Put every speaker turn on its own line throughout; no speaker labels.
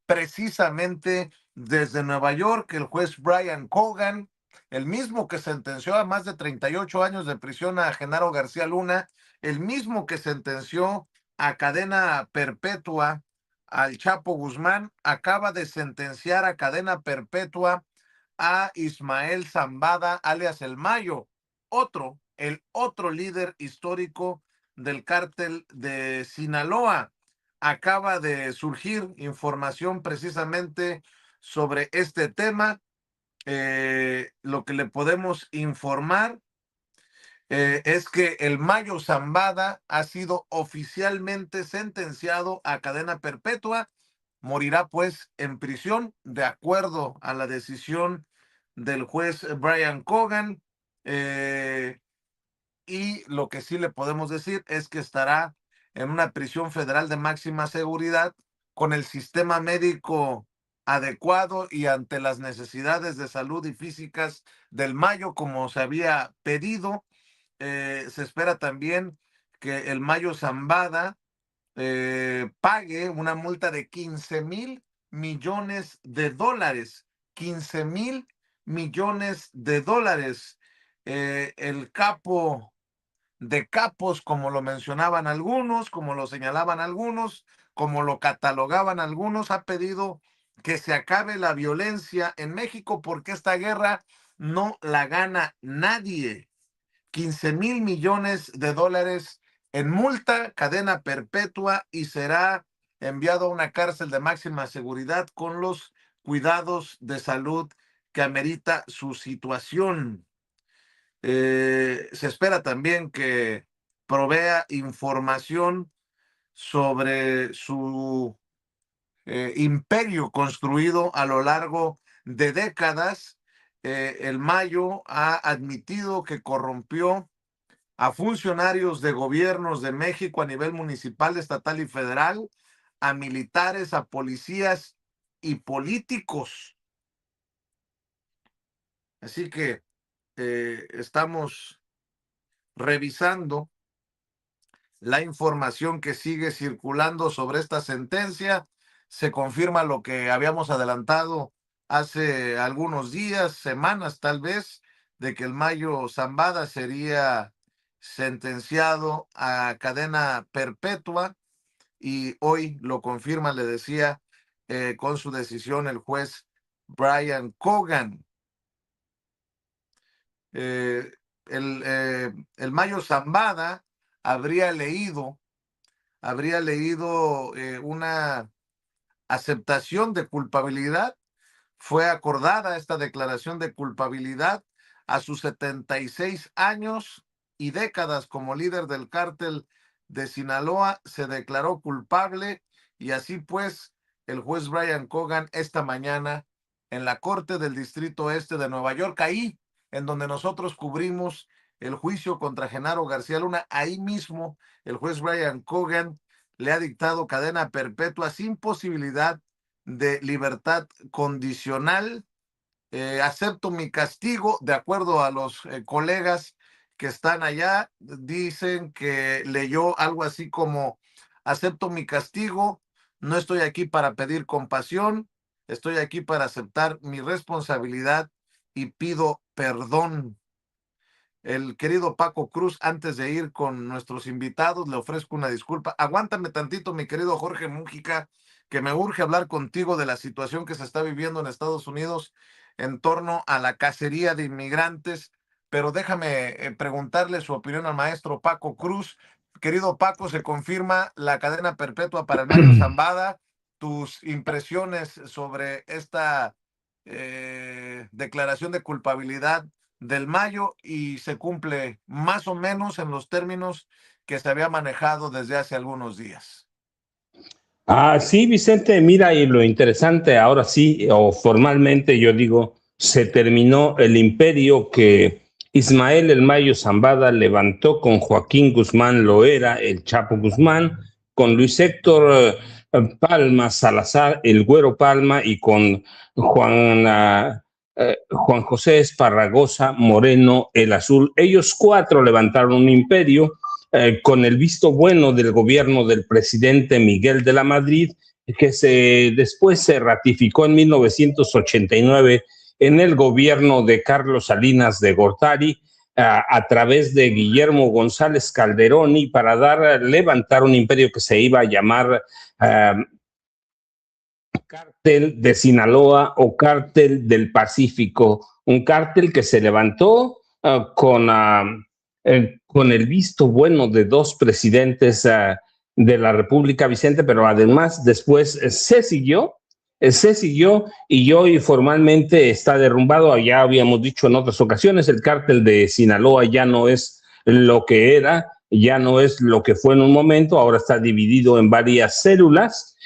precisamente desde Nueva York, el juez Brian Cogan, el mismo que sentenció a más de 38 años de prisión a Genaro García Luna, el mismo que sentenció a cadena perpetua al Chapo Guzmán, acaba de sentenciar a cadena perpetua a Ismael Zambada, alias El Mayo, el otro líder histórico del cártel de Sinaloa. Acaba de surgir información precisamente sobre este tema. Lo que le podemos informar es que el Mayo Zambada ha sido oficialmente sentenciado a cadena perpetua. Morirá pues en prisión de acuerdo a la decisión del juez Brian Cogan. Y lo que sí le podemos decir es que estará en una prisión federal de máxima seguridad con el sistema médico adecuado y ante las necesidades de salud y físicas del Mayo, como se había pedido. Se espera también que el Mayo Zambada pague una multa de 15,000 millones de dólares. 15,000 millones de dólares. El capo de capos, como lo mencionaban algunos, como lo señalaban algunos, como lo catalogaban algunos, ha pedido que se acabe la violencia en México porque esta guerra no la gana nadie. 15,000 millones de dólares en multa, cadena perpetua y será enviado a una cárcel de máxima seguridad con los cuidados de salud que amerita su situación. Se espera también que provea información sobre su imperio construido a lo largo de décadas. El Mayo ha admitido que corrompió a funcionarios de gobiernos de México a nivel municipal, estatal y federal, a militares, a policías y políticos. Así que estamos revisando la información que sigue circulando sobre esta sentencia. Se confirma lo que habíamos adelantado hace algunos días, semanas tal vez, de que el Mayo Zambada sería sentenciado a cadena perpetua y hoy lo confirma, le decía, con su decisión el juez Brian Cogan. El Mayo Zambada habría leído una aceptación de culpabilidad. Fue acordada esta declaración de culpabilidad a sus 76 años y décadas como líder del cártel de Sinaloa. Se declaró culpable y así pues el juez Brian Cogan esta mañana en la Corte del Distrito Este de Nueva York, ahí en donde nosotros cubrimos el juicio contra Genaro García Luna, ahí mismo el juez Brian Cogan le ha dictado cadena perpetua sin posibilidad de libertad condicional. Acepto mi castigo, de acuerdo a los colegas que están allá, dicen que leyó algo así como: acepto mi castigo, no estoy aquí para pedir compasión, estoy aquí para aceptar mi responsabilidad y pido perdón. El querido Paco Cruz, antes de ir con nuestros invitados, le ofrezco una disculpa. Aguántame tantito, mi querido Jorge Mújica, que me urge hablar contigo de la situación que se está viviendo en Estados Unidos en torno a la cacería de inmigrantes, pero déjame preguntarle su opinión al maestro Paco Cruz. Querido Paco, se confirma la cadena perpetua para el Mayo Zambada. Tus impresiones sobre esta declaración de culpabilidad del Mayo y se cumple más o menos en los términos que se había manejado desde hace algunos días.
Sí, Vicente, mira, y lo interesante, ahora sí, o formalmente yo digo, se terminó el imperio que Ismael El Mayo Zambada levantó con Joaquín Guzmán Loera, el Chapo Guzmán, con Luis Héctor Palma Salazar, el Güero Palma, y con Juan José Esparragosa Moreno, el Azul. Ellos cuatro levantaron un imperio con el visto bueno del gobierno del presidente Miguel de la Madrid que después se ratificó en 1989 en el gobierno de Carlos Salinas de Gortari, a través de Guillermo González Calderoni, para levantar un imperio que se iba a llamar Cártel de Sinaloa o Cártel del Pacífico, un cártel que se levantó con el visto bueno de dos presidentes de la República, Vicente, pero además después se siguió y hoy formalmente está derrumbado. Ya habíamos dicho en otras ocasiones, el cártel de Sinaloa ya no es lo que era, ya no es lo que fue en un momento, ahora está dividido en varias células.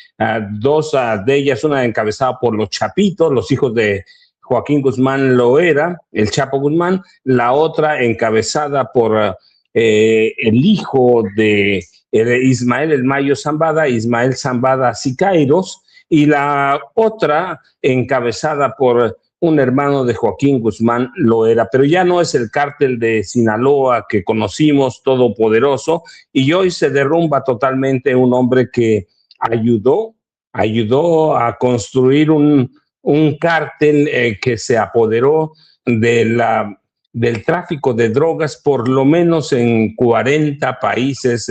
Dos de ellas, una encabezada por los Chapitos, los hijos de Joaquín Guzmán Loera, el Chapo Guzmán, la otra encabezada por el hijo de Ismael El Mayo Zambada, Ismael Zambada Siqueiros, y la otra encabezada por un hermano de Joaquín Guzmán Loera, pero ya no es el cártel de Sinaloa que conocimos, todopoderoso, y hoy se derrumba totalmente un hombre que ayudó a construir un cártel que se apoderó del tráfico de drogas por lo menos en 40 países,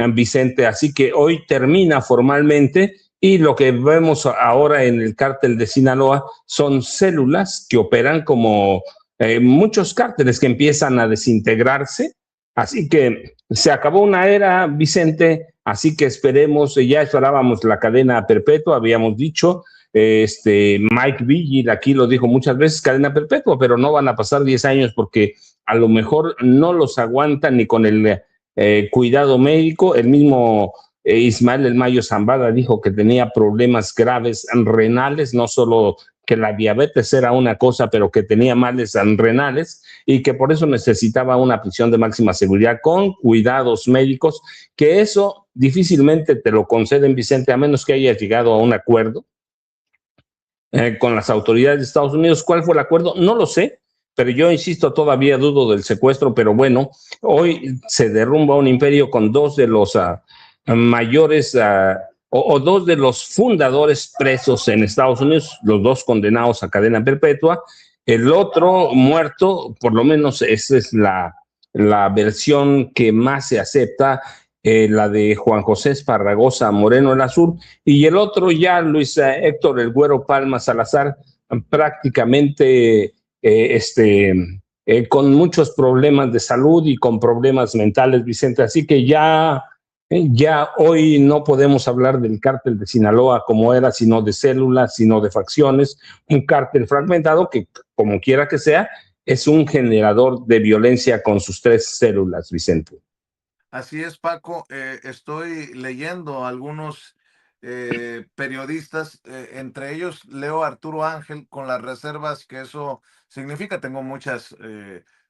Vicente. Así que hoy termina formalmente y lo que vemos ahora en el cártel de Sinaloa son células que operan como muchos cárteles que empiezan a desintegrarse. Así que se acabó una era, Vicente, así que esperemos, ya esperábamos la cadena perpetua, habíamos dicho, Mike Vigil aquí lo dijo muchas veces, cadena perpetua, pero no van a pasar 10 años porque a lo mejor no los aguantan ni con el cuidado médico. El mismo Ismael El Mayo Zambada dijo que tenía problemas graves renales, no solo que la diabetes era una cosa, pero que tenía males renales y que por eso necesitaba una prisión de máxima seguridad con cuidados médicos, que eso difícilmente te lo conceden, Vicente, a menos que hayas llegado a un acuerdo con las autoridades de Estados Unidos. ¿Cuál fue el acuerdo? No lo sé, pero yo insisto, todavía dudo del secuestro, pero bueno, hoy se derrumba un imperio con dos de los mayores o dos de los fundadores presos en Estados Unidos, los dos condenados a cadena perpetua, el otro muerto, por lo menos esa es la versión que más se acepta, la de Juan José Esparragosa Moreno el Azul, y el otro ya Luis Héctor El Güero Palma Salazar, prácticamente con muchos problemas de salud y con problemas mentales, Vicente. Así que ya hoy no podemos hablar del cártel de Sinaloa como era, sino de células, sino de facciones, un cártel fragmentado que, como quiera que sea, es un generador de violencia con sus tres células, Vicente.
Así es, Paco. Estoy leyendo algunos periodistas, entre ellos leo a Arturo Ángel, con las reservas que eso significa. Tengo muchas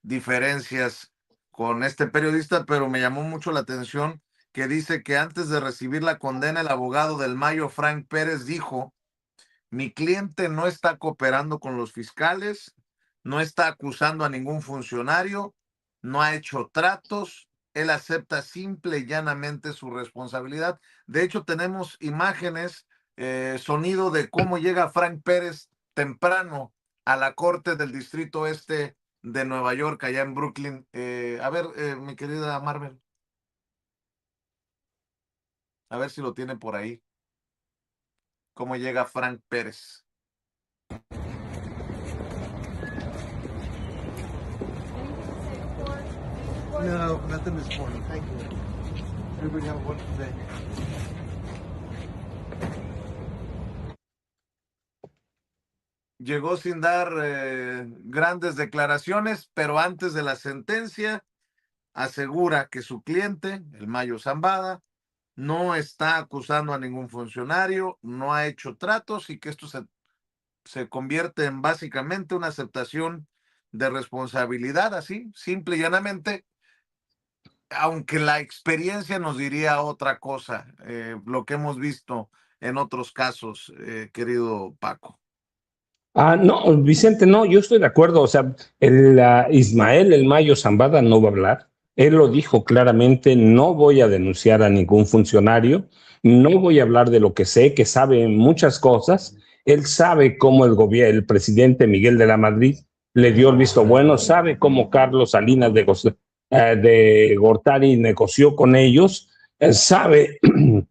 diferencias con este periodista, pero me llamó mucho la atención que dice que antes de recibir la condena, el abogado del Mayo, Frank Pérez, dijo: mi cliente no está cooperando con los fiscales, no está acusando a ningún funcionario, no ha hecho tratos, él acepta simple y llanamente su responsabilidad. De hecho, tenemos imágenes, sonido de cómo llega Frank Pérez temprano a la corte del Distrito Este de Nueva York, allá en Brooklyn. A ver, mi querida Marvel, a ver si lo tiene por ahí. Cómo llega Frank Pérez.
No, nothing this morning. Thank you. Everybody have a wonderful day.
Llegó sin dar grandes declaraciones, pero antes de la sentencia asegura que su cliente, el Mayo Zambada, no está acusando a ningún funcionario, no ha hecho tratos y que esto se convierte en básicamente una aceptación de responsabilidad, así, simple y llanamente, aunque la experiencia nos diría otra cosa, lo que hemos visto en otros casos, querido Paco.
No, Vicente, no, yo estoy de acuerdo. O sea, Ismael El Mayo Zambada no va a hablar. Él lo dijo claramente, no voy a denunciar a ningún funcionario, no voy a hablar de lo que sé, que sabe muchas cosas. Él sabe cómo el presidente Miguel de la Madrid le dio el visto bueno, sabe cómo Carlos Salinas de Gortari negoció con ellos, sabe es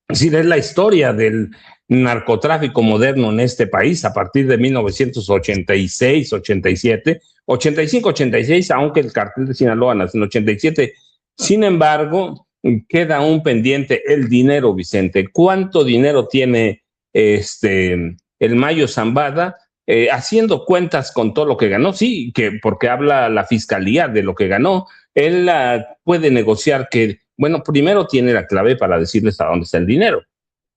decir, es la historia del narcotráfico moderno en este país a partir de 1986, 87, 85, 86, aunque el cartel de Sinaloa nace en 87. Sin embargo, queda un pendiente el dinero, Vicente. ¿Cuánto dinero tiene el Mayo Zambada? Haciendo cuentas con todo lo que ganó, sí, que porque habla la fiscalía de lo que ganó, él puede negociar que, bueno, primero tiene la clave para decirles a dónde está el dinero.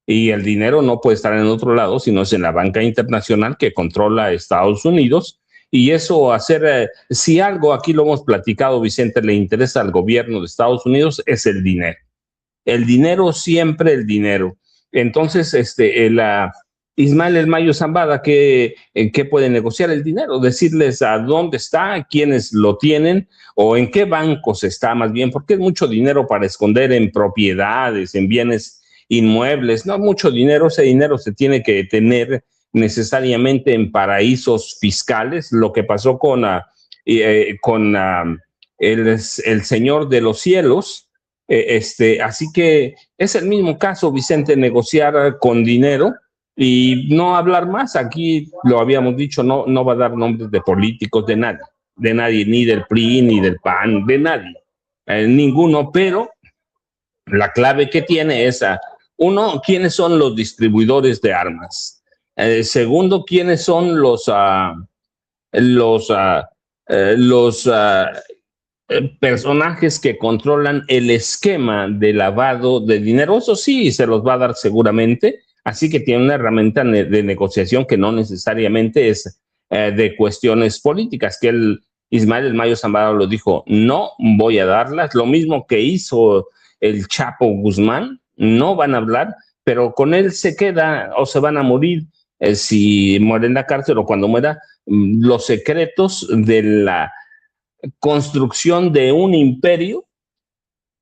Y el dinero no puede estar en otro lado, sino es en la banca internacional que controla Estados Unidos. Y eso si algo aquí lo hemos platicado, Vicente, le interesa al gobierno de Estados Unidos, es el dinero. El dinero, siempre el dinero. Entonces, Ismael El Mayo Zambada, ¿qué puede negociar el dinero? Decirles a dónde está, quiénes lo tienen o en qué bancos está más bien, porque es mucho dinero para esconder en propiedades, en bienes inmuebles, no mucho dinero, ese dinero se tiene que tener necesariamente en paraísos fiscales, lo que pasó con el Señor de los Cielos, así que es el mismo caso, Vicente, negociar con dinero y no hablar más. Aquí lo habíamos dicho, no va a dar nombres de políticos, de nadie, ni del PRI, ni del PAN, de nadie, ninguno, pero la clave que tiene es, uno, quiénes son los distribuidores de armas. Segundo, quiénes son los, uh, los personajes que controlan el esquema de lavado de dinero. Eso sí, se los va a dar seguramente. Así que tiene una herramienta de negociación que no necesariamente es de cuestiones políticas, que Ismael El Mayo Zambada lo dijo, no voy a darlas. Lo mismo que hizo el Chapo Guzmán, no van a hablar, pero con él se queda o se van a morir si muere en la cárcel o cuando muera, los secretos de la construcción de un imperio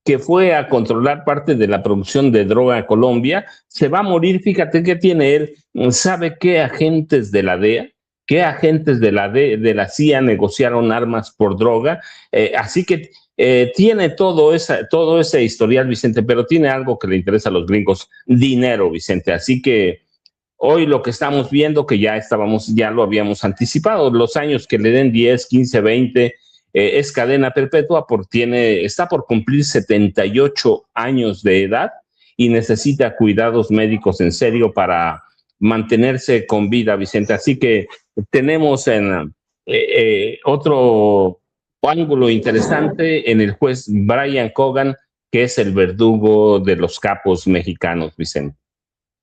que fue a controlar parte de la producción de droga en Colombia. Se va a morir, fíjate que tiene él, sabe qué agentes de la DEA, qué agentes de la CIA negociaron armas por droga, así que tiene todo ese historial, Vicente, pero tiene algo que le interesa a los gringos, dinero, Vicente, así que hoy lo que estamos viendo, que ya lo habíamos anticipado, los años que le den 10, 15, 20, es cadena perpetua porque está por cumplir 78 años de edad y necesita cuidados médicos en serio para mantenerse con vida, Vicente. Así que tenemos otro ángulo interesante en el juez Brian Cogan, que es el verdugo de los capos mexicanos, Vicente.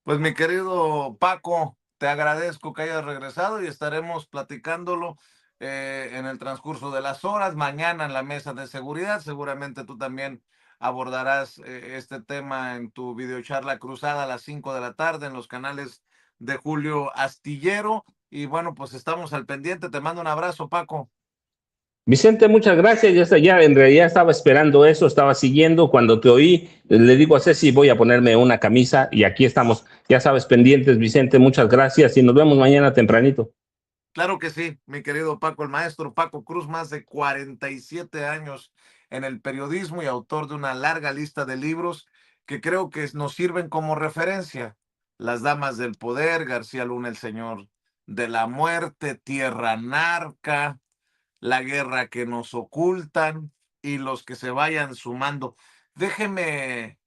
Pues mi querido Paco, te agradezco que hayas regresado y estaremos platicándolo en el transcurso de las horas. Mañana en la mesa de seguridad, seguramente tú también abordarás este tema en tu videocharla cruzada a las 5 de la tarde en los canales de Julio Astillero. Y bueno, pues estamos al pendiente. Te mando un abrazo, Paco.
Vicente, muchas gracias. Ya en realidad estaba esperando eso, estaba siguiendo. Cuando te oí, le digo a Ceci, voy a ponerme una camisa y aquí estamos, ya sabes, pendientes, Vicente. Muchas gracias y nos vemos mañana tempranito.
Claro que sí, mi querido Paco, el maestro Paco Cruz, más de 47 años en el periodismo y autor de una larga lista de libros que creo que nos sirven como referencia. Las Damas del Poder, García Luna, el Señor de la Muerte, Tierra Narca, La Guerra que nos ocultan y los que se vayan sumando. Déjeme